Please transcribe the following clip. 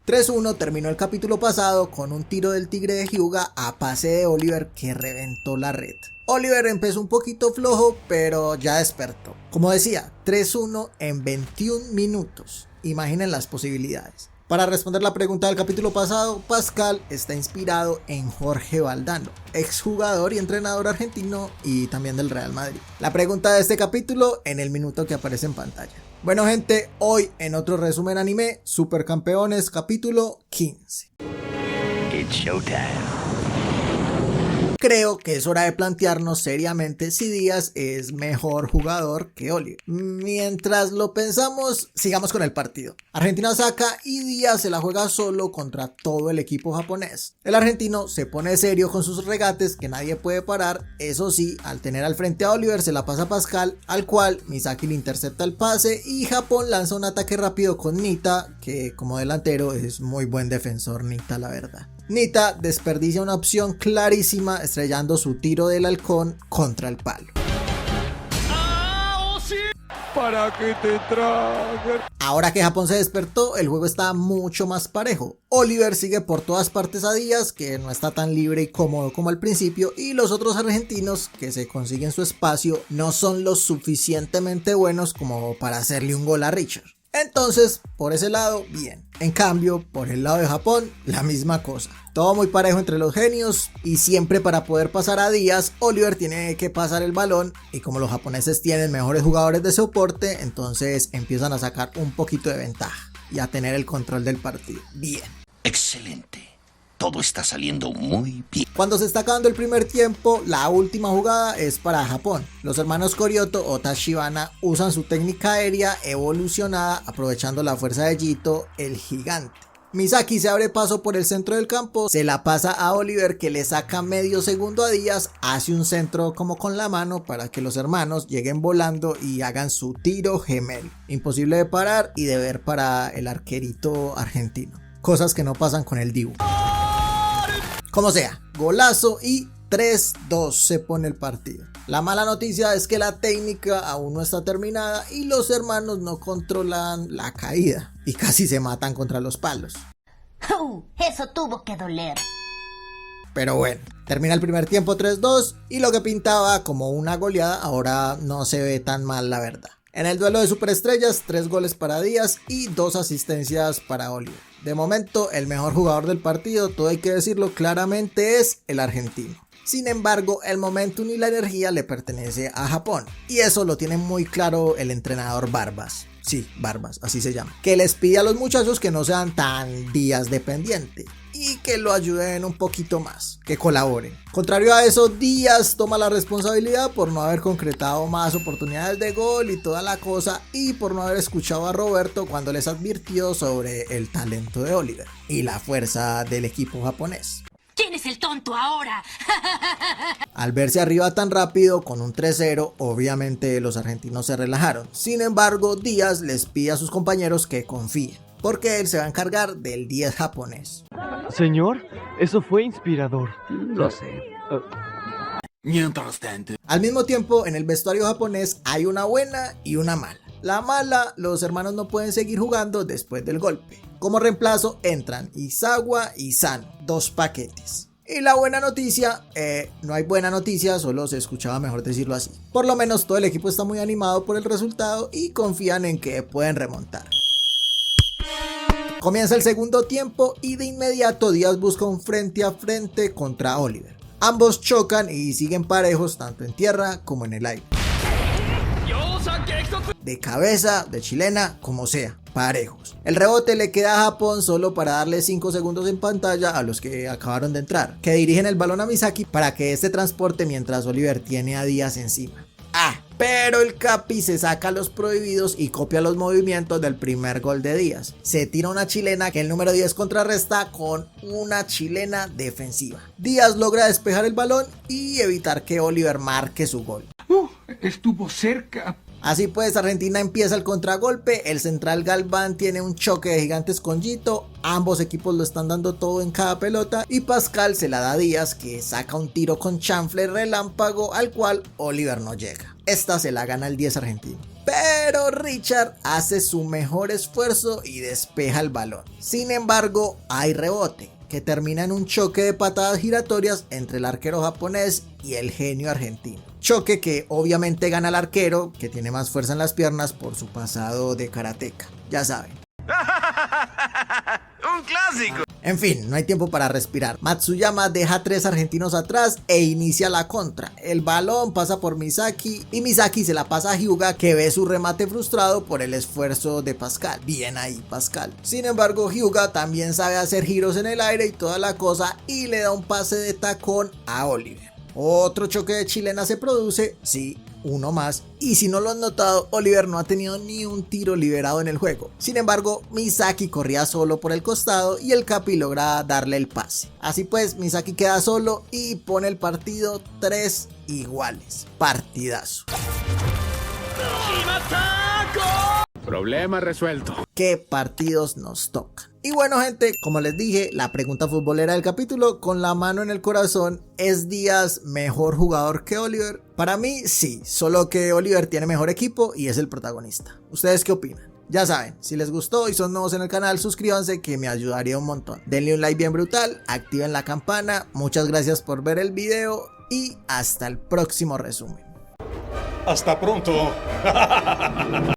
3-1 terminó el capítulo pasado con un tiro del Tigre de Hyuga a pase de Oliver que reventó la red. Oliver empezó un poquito flojo, pero ya despertó. Como decía, 3-1 en 21 minutos. Imaginen las posibilidades. Para responder la pregunta del capítulo pasado, Pascal está inspirado en Jorge Valdano, exjugador y entrenador argentino y también del Real Madrid. La pregunta de este capítulo en el minuto que aparece en pantalla. Bueno gente, hoy en otro resumen anime, Supercampeones capítulo 15. It's showtime. Creo que es hora de plantearnos seriamente si Díaz es mejor jugador que Oliver. Mientras lo pensamos, sigamos con el partido. Argentina saca y Díaz se la juega solo contra todo el equipo japonés. El argentino se pone serio con sus regates que nadie puede parar. Eso sí, al tener al frente a Oliver se la pasa a Pascal, al cual Misaki le intercepta el pase y Japón lanza un ataque rápido con Nita, que como delantero es muy buen defensor Nita, la verdad. Nita desperdicia una opción clarísima estrellando su tiro del halcón contra el palo. Para que te traguen. Ahora que Japón se despertó, el juego está mucho más parejo. Oliver sigue por todas partes a Díaz, que no está tan libre y cómodo como al principio, y los otros argentinos que se consiguen su espacio no son lo suficientemente buenos como para hacerle un gol a Richard. Entonces, por ese lado, bien. En cambio, por el lado de Japón, la misma cosa. Todo muy parejo entre los genios y siempre para poder pasar a Díaz, Oliver tiene que pasar el balón y como los japoneses tienen mejores jugadores de soporte, entonces empiezan a sacar un poquito de ventaja y a tener el control del partido. Bien. Excelente. Todo está saliendo muy bien. Cuando se está acabando el primer tiempo, la última jugada es para Japón. Los hermanos Koryoto o Tachibana usan su técnica aérea evolucionada aprovechando la fuerza de Jito, el gigante. Misaki se abre paso por el centro del campo, se la pasa a Oliver que le saca medio segundo a Díaz, hace un centro como con la mano para que los hermanos lleguen volando y hagan su tiro gemelo. Imposible de parar y de ver para el arquerito argentino. Cosas que no pasan con el Dibu. Como sea, golazo y 3-2 se pone el partido. La mala noticia es que la técnica aún no está terminada y los hermanos no controlan la caída y casi se matan contra los palos. Eso tuvo que doler. Pero bueno, termina el primer tiempo 3-2 y lo que pintaba como una goleada ahora no se ve tan mal, la verdad. En el duelo de superestrellas, 3 goles para Díaz y 2 asistencias para Oliver. De momento, el mejor jugador del partido, todo hay que decirlo claramente, es el argentino. Sin embargo, el momentum y la energía le pertenece a Japón. Y eso lo tiene muy claro el entrenador Barbas. Sí, Barbas, así se llama. Que les pide a los muchachos que no sean tan Díaz dependiente. Y que lo ayuden un poquito más, que colaboren. Contrario a eso, Díaz toma la responsabilidad por no haber concretado más oportunidades de gol y toda la cosa, y por no haber escuchado a Roberto cuando les advirtió sobre el talento de Oliver y la fuerza del equipo japonés. ¿Quién es el tonto ahora? Al verse arriba tan rápido con un 3-0, obviamente los argentinos se relajaron. Sin embargo, Díaz les pide a sus compañeros que confíen, porque él se va a encargar del 10 japonés. Señor, eso fue inspirador. Lo sé. Mientras tanto. Al mismo tiempo, en el vestuario japonés hay una buena y una mala. La mala, los hermanos no pueden seguir jugando después del golpe. Como reemplazo entran Izawa y Sano, 2 paquetes. Y la buena noticia, no hay buena noticia, solo se escuchaba mejor decirlo así. Por lo menos todo el equipo está muy animado por el resultado y confían en que pueden remontar. Comienza el segundo tiempo y de inmediato Díaz busca un frente a frente contra Oliver. Ambos chocan y siguen parejos tanto en tierra como en el aire. De cabeza, de chilena, como sea, parejos. El rebote le queda a Japón solo para darle 5 segundos en pantalla a los que acabaron de entrar, que dirigen el balón a Misaki para que este transporte mientras Oliver tiene a Díaz encima. Pero el Capi se saca los prohibidos y copia los movimientos del primer gol de Díaz. Se tira una chilena que el número 10 contrarresta con una chilena defensiva. Díaz logra despejar el balón y evitar que Oliver marque su gol. Estuvo cerca. Así pues, Argentina empieza el contragolpe, el central Galván tiene un choque de gigantes con Jito, ambos equipos lo están dando todo en cada pelota y Pascal se la da a Díaz que saca un tiro con chanfle relámpago al cual Oliver no llega. Esta se la gana el 10 argentino. pero Richard hace su mejor esfuerzo y despeja el balón. Sin embargo, hay rebote, que termina en un choque de patadas giratorias entre el arquero japonés y el genio argentino. Choque que obviamente gana el arquero, que tiene más fuerza en las piernas por su pasado de karateca. Ya saben. ¡Un clásico! En fin, no hay tiempo para respirar. Matsuyama deja a 3 argentinos atrás e inicia la contra. El balón pasa por Misaki y Misaki se la pasa a Hyuga, que ve su remate frustrado por el esfuerzo de Pascal. Bien ahí, Pascal. Sin embargo, Hyuga también sabe hacer giros en el aire y toda la cosa, y le da un pase de tacón a Oliver. Otro choque de chilena se produce, sí, uno más, y si no lo han notado, Oliver no ha tenido ni un tiro liberado en el juego. Sin embargo, Misaki corría solo por el costado y el Capi logra darle el pase. Así pues, Misaki queda solo y pone el partido 3 iguales. Partidazo. Problema resuelto. ¿Qué partidos nos tocan? Y bueno, gente, como les dije, la pregunta futbolera del capítulo, con la mano en el corazón, ¿es Díaz mejor jugador que Oliver? Para mí sí, solo que Oliver tiene mejor equipo y es el protagonista. ¿Ustedes qué opinan? Ya saben, si les gustó y son nuevos en el canal, suscríbanse, que me ayudaría un montón. Denle un like bien brutal, activen la campana, muchas gracias por ver el video y hasta el próximo resumen. Hasta pronto.